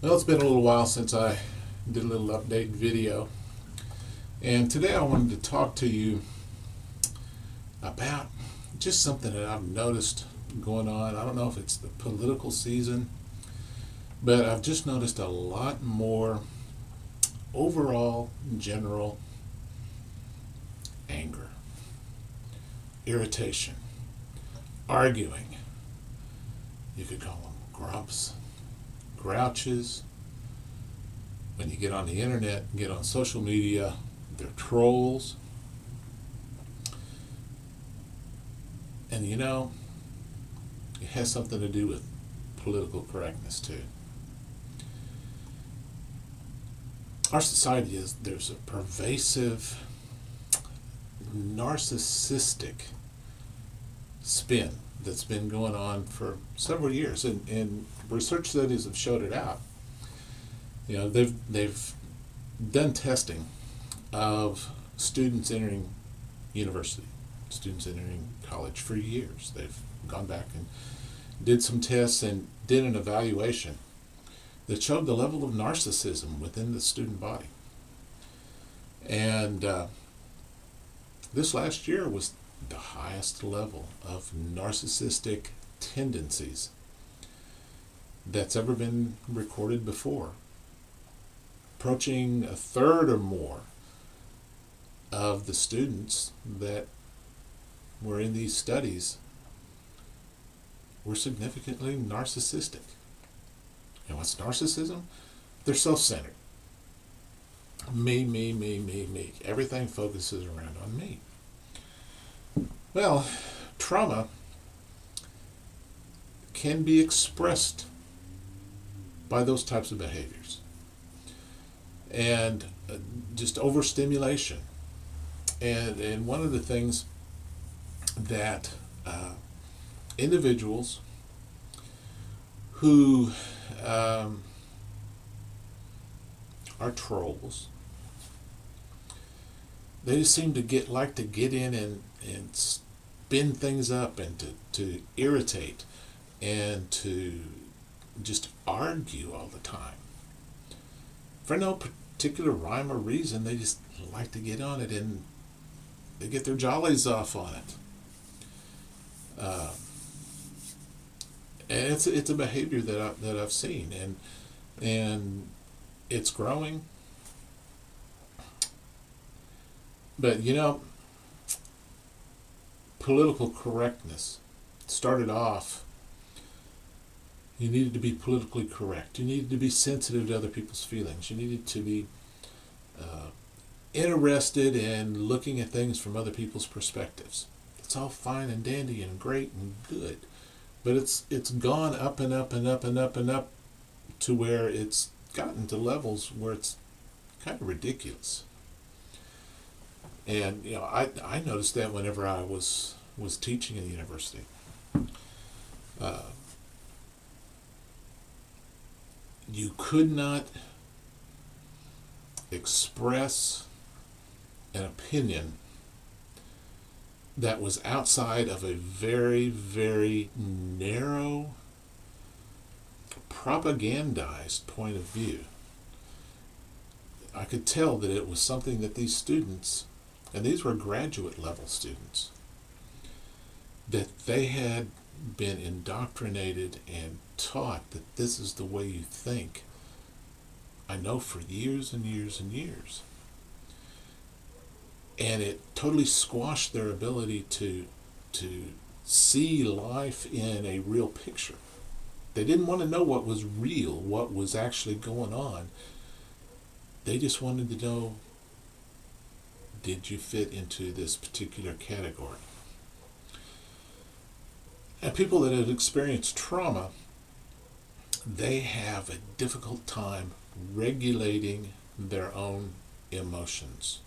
Well, it's been a little while since I did a little update video, and today I wanted to talk to you about just something that I've noticed going on. I don't know if it's the political season, but I've just noticed a lot more overall general anger, irritation, arguing. You could call them grumps, grouches. When you get on the internet, get on social media, they're trolls. And it has something to do with political correctness too. Our society there's a pervasive narcissistic spin that's been going on for several years, and research studies have showed it out. They've done testing of students entering university, students entering college for years. They've gone back and did some tests and did an evaluation that showed the level of narcissism within the student body. And this last year was the highest level of narcissistic tendencies that's ever been recorded before. Approaching a third or more of the students that were in these studies were significantly narcissistic. And what's narcissism? They're self-centered. Me, me, me, me, me. Everything focuses around on me. Well, trauma can be expressed by those types of behaviors. And just overstimulation. And one of the things that individuals who are trolls, they just seem to like to get in and spin things up and to irritate and to just argue all the time. For no particular rhyme or reason, they just like to get on it and they get their jollies off on it. And it's a behavior that I've seen, and it's growing. But political correctness started off. You needed to be politically correct. You needed to be sensitive to other people's feelings. You needed to be interested in looking at things from other people's perspectives. It's all fine and dandy and great and good, but it's gone up and up and up and up and up to where it's gotten to levels where it's kind of ridiculous. And I noticed that whenever I was teaching in the university. You could not express an opinion that was outside of a very, very narrow, propagandized point of view. I could tell that it was something that these students, and these were graduate level students, that they had been indoctrinated and taught that this is the way you think. I know for years and years and years. And it totally squashed their ability to see life in a real picture. They didn't want to know what was real, what was actually going on. They just wanted to know, did you fit into this particular category? And people that have experienced trauma, they have a difficult time regulating their own emotions.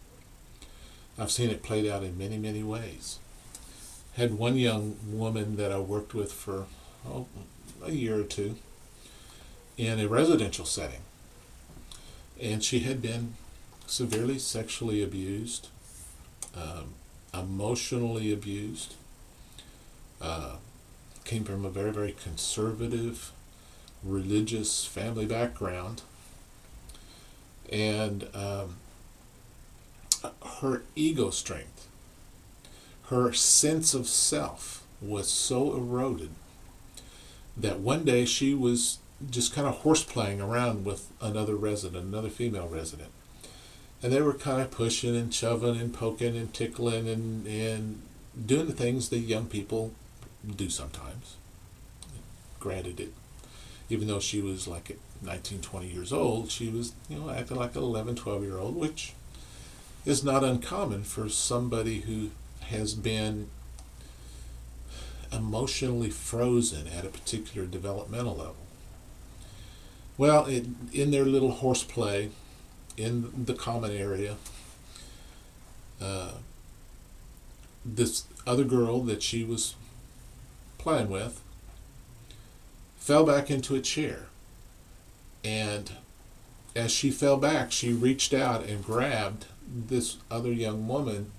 I've seen it played out in many, many ways. Had one young woman that I worked with for a year or two in a residential setting, and she had been severely sexually abused, emotionally abused, came from a very, very conservative religious family background, and her ego strength, her sense of self was so eroded that one day she was just kind of horseplaying around with another resident, another female resident. And they were kind of pushing and shoving and poking and tickling and doing the things that young people do sometimes. Granted, it, even though she was like 19, 20 years old, she was, acting like an 11, 12-year-old, which is not uncommon for somebody who has been emotionally frozen at a particular developmental level. Well, in their little horseplay in the common area, this other girl that she was playing with fell back into a chair. And as she fell back, she reached out and grabbed this other young woman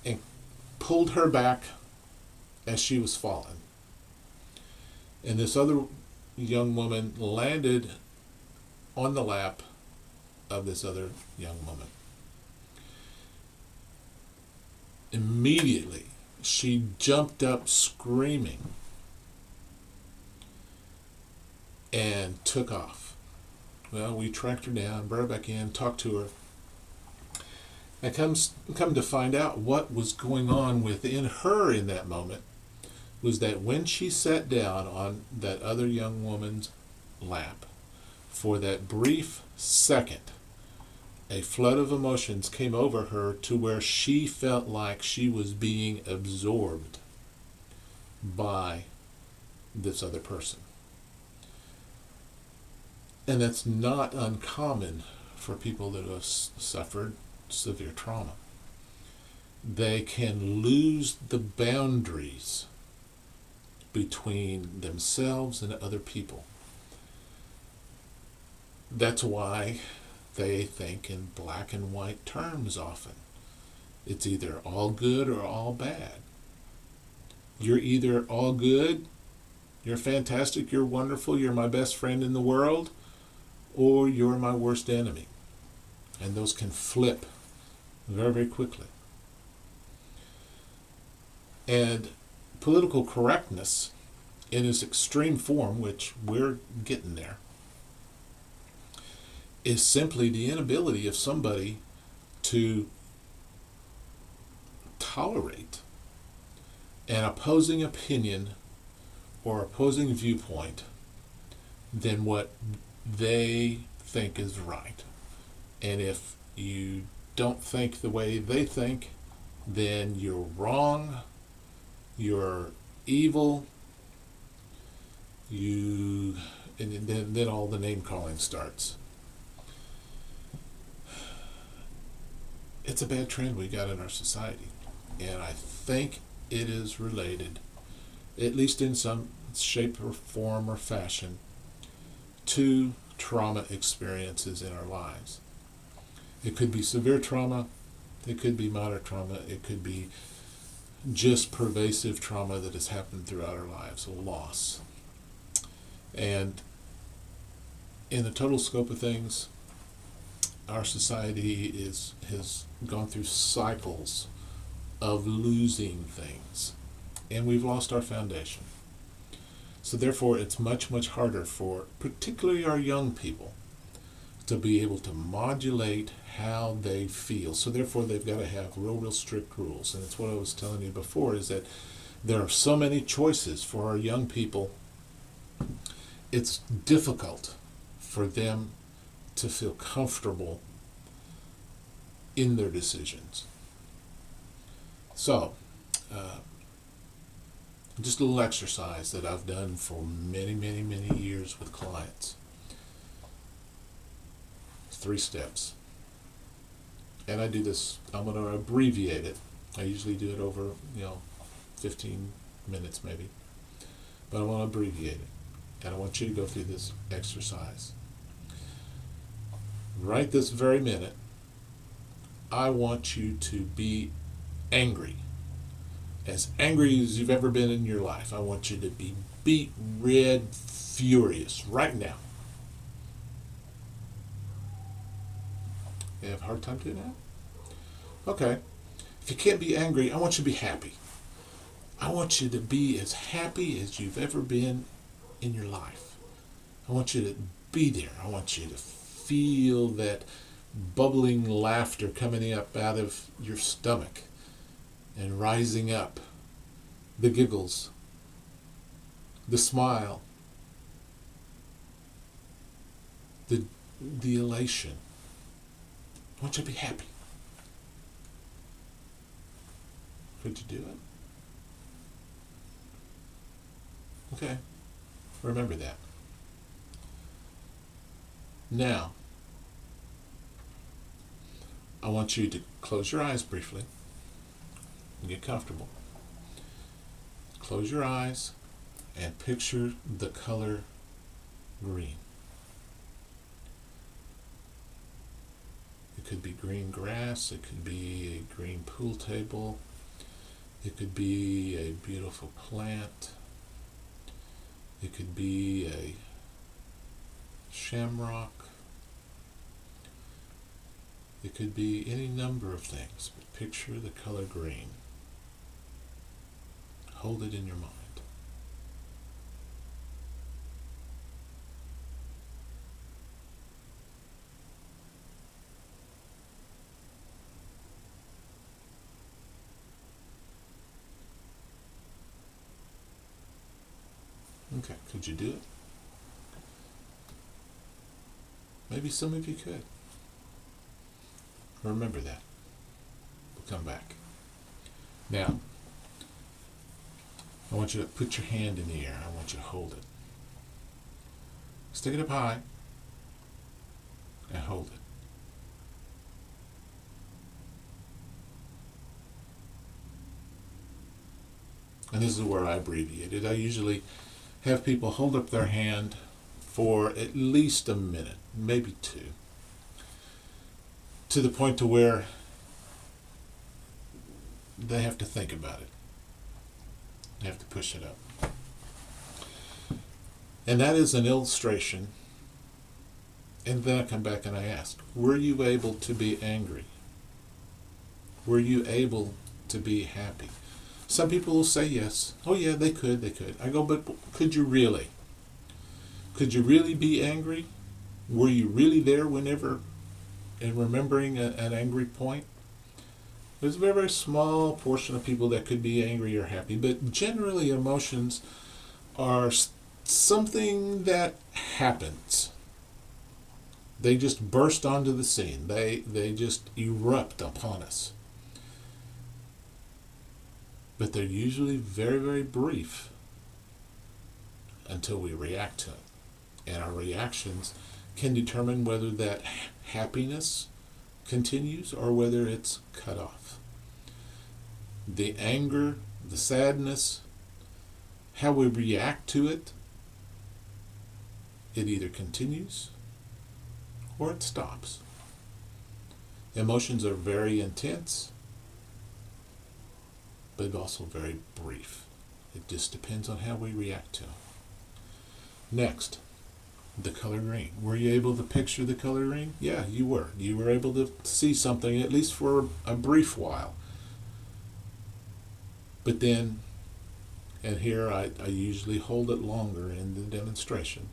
and pulled her back as she was falling. And this other young woman landed on the lap of this other young woman. Immediately, she jumped up screaming and took off. Well, we tracked her down, brought her back in, talked to her. And come to find out what was going on within her in that moment was that when she sat down on that other young woman's lap, for that brief second, a flood of emotions came over her to where she felt like she was being absorbed by this other person. And that's not uncommon for people that have suffered severe trauma. They can lose the boundaries between themselves and other people. That's why they think in black and white terms often. It's either all good or all bad. You're either all good, you're fantastic, you're wonderful, you're my best friend in the world, or you're my worst enemy. And those can flip very, very quickly. And political correctness in its extreme form, which we're getting there, is simply the inability of somebody to tolerate an opposing opinion or opposing viewpoint than what they think is right. And if you don't think the way they think, then you're wrong, you're evil, and then all the name calling starts. It's a bad trend we got in our society, and I think it is related, at least in some shape or form or fashion, to trauma experiences in our lives. It could be severe trauma, it could be moderate trauma, it could be just pervasive trauma that has happened throughout our lives, a loss. And in the total scope of things, our society has gone through cycles of losing things, and we've lost our foundation. So therefore, it's much, much harder for particularly our young people to be able to modulate how they feel. So therefore, they've got to have real strict rules. And it's what I was telling you before, is that there are so many choices for our young people. It's difficult for them to feel comfortable in their decisions. So, just a little exercise that I've done for many, many, many years with clients. 3 steps. And I do this, I'm going to abbreviate it. I usually do it over, 15 minutes maybe. But I want to abbreviate it. And I want you to go through this exercise. Right this very minute, I want you to be angry as angry as you've ever been in your life. I want you to be beet red furious right now. You have a hard time doing that? Okay. If you can't be angry, I want you to be happy. I want you to be as happy as you've ever been in your life. I want you to be there. I want you to feel that bubbling laughter coming up out of your stomach and rising up. The giggles, the smile, the elation. I want you to be happy. Could you do it? Okay. Remember that. Now, I want you to close your eyes briefly and get comfortable. Close your eyes and picture the color green. It could be green grass, it could be a green pool table, it could be a beautiful plant, it could be a shamrock, it could be any number of things, but picture the color green. Hold it in your mind. Okay, could you do it? Maybe some of you could. Remember that. We'll come back. Now, I want you to put your hand in the air. I want you to hold it. Stick it up high and hold it. And this is where I abbreviate it. I usually have people hold up their hand for at least a minute, maybe two, to the point to where they have to think about it. They have to push it up. And that is an illustration. And then I come back and I ask, were you able to be angry? Were you able to be happy? Some people will say yes. Oh yeah, they could. I go, but could you really? Could you really be angry? Were you really there whenever, and remembering an angry point? There's a very, very small portion of people that could be angry or happy, but generally emotions are something that happens. They just burst onto the scene. They just erupt upon us. But they're usually very, very brief until we react to it. And our reactions can determine whether that happiness continues or whether it's cut off. The anger, the sadness, how we react to it, it either continues or it stops. Emotions are very intense, but also very brief. It just depends on how we react to them. Next, the color green. Were you able to picture the color green? Yeah, you were. You were able to see something, at least for a brief while. But then, and here I usually hold it longer in the demonstration,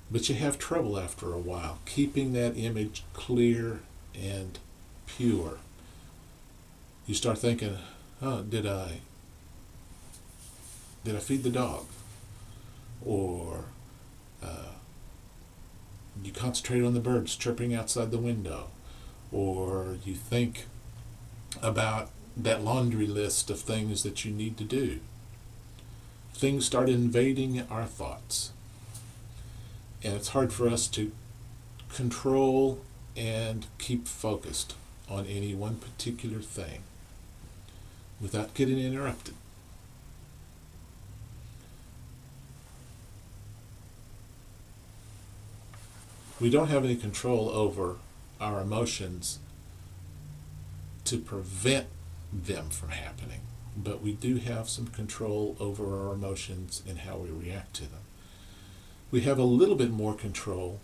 but you have trouble after a while keeping that image clear and pure. You start thinking, oh, did I feed the dog? Or you concentrate on the birds chirping outside the window, or you think about that laundry list of things that you need to do. Things start invading our thoughts, and it's hard for us to control and keep focused on any one particular thing without getting interrupted. We don't have any control over our emotions to prevent them from happening. But we do have some control over our emotions and how we react to them. We have a little bit more control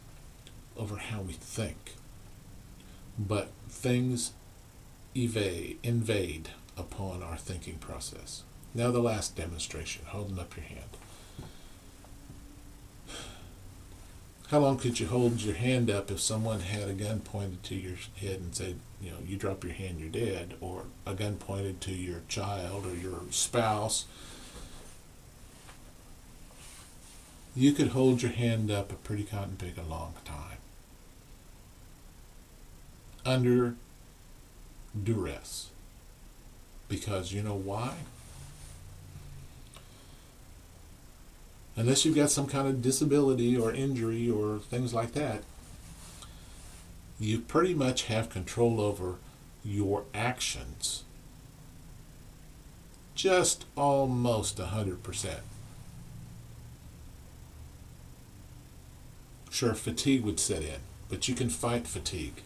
over how we think. But things invade upon our thinking process. Now the last demonstration, holding up your hand. How long could you hold your hand up if someone had a gun pointed to your head and said, you drop your hand, you're dead, or a gun pointed to your child or your spouse? You could hold your hand up a pretty cotton pig a long time. Under duress. Because you know why? Unless you've got some kind of disability or injury or things like that, you pretty much have control over your actions. Just almost 100%. Sure, fatigue would set in, but you can fight fatigue.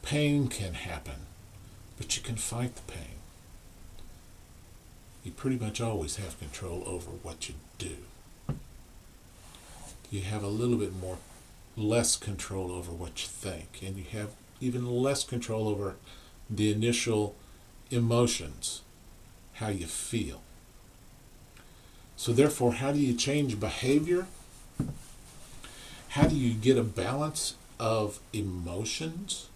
Pain can happen, but you can fight the pain. You pretty much always have control over what you do. You have a little bit less control over what you think, and you have even less control over the initial emotions, how you feel. So therefore, how do you change behavior? How do you get a balance of emotions?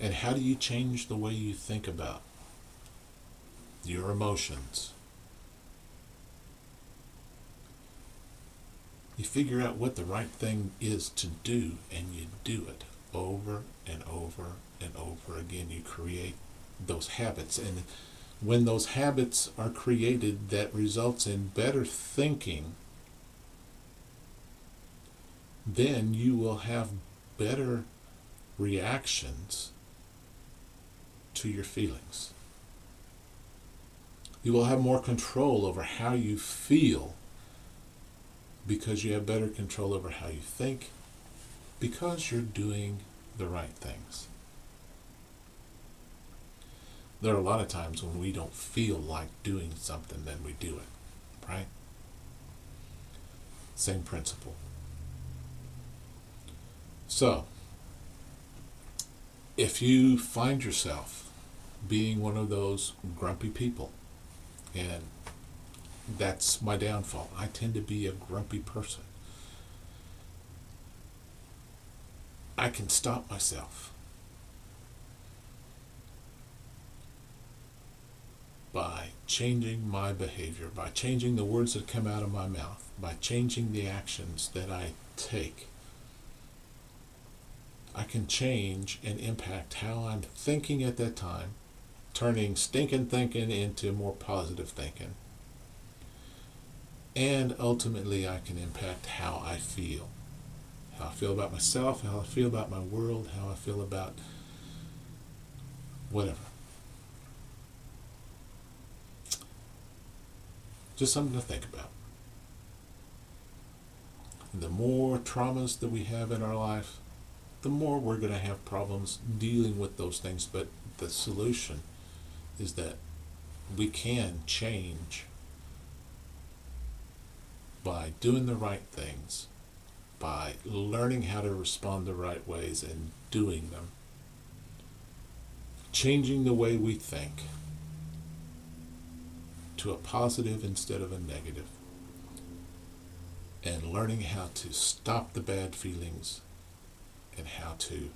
And how do you change the way you think about your emotions? You figure out what the right thing is to do, and you do it over and over and over again. You create those habits, and when those habits are created, that results in better thinking, then you will have better reactions to your feelings. You will have more control over how you feel because you have better control over how you think, because you're doing the right things. There are a lot of times when we don't feel like doing something, then we do it, right? Same principle. So, if you find yourself being one of those grumpy people, and that's my downfall, I tend to be a grumpy person, I can stop myself by changing my behavior, by changing the words that come out of my mouth, by changing the actions that I take. I can change and impact how I'm thinking at that time, turning stinking thinking into more positive thinking. And ultimately, I can impact how I feel. How I feel about myself, how I feel about my world, how I feel about whatever. Just something to think about. The more traumas that we have in our life, the more we're going to have problems dealing with those things. But the solution is that we can change by doing the right things, by learning how to respond the right ways and doing them, changing the way we think to a positive instead of a negative, and learning how to stop the bad feelings and how to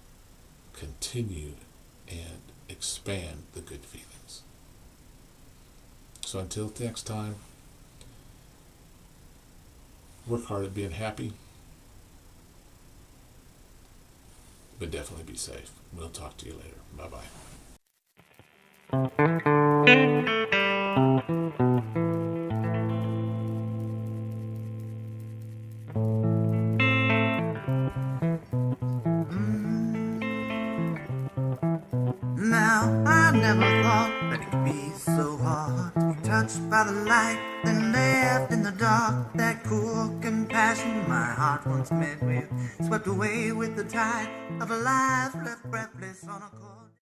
continue and expand the good feelings. So until next time, work hard at being happy, but definitely be safe. We'll talk to you later. Bye-bye. Now, I never thought that it could be so hard to be touched by the light, then left in the dark. That cool compassion my heart once met with, swept away with the tide of a life left breathless on a chord.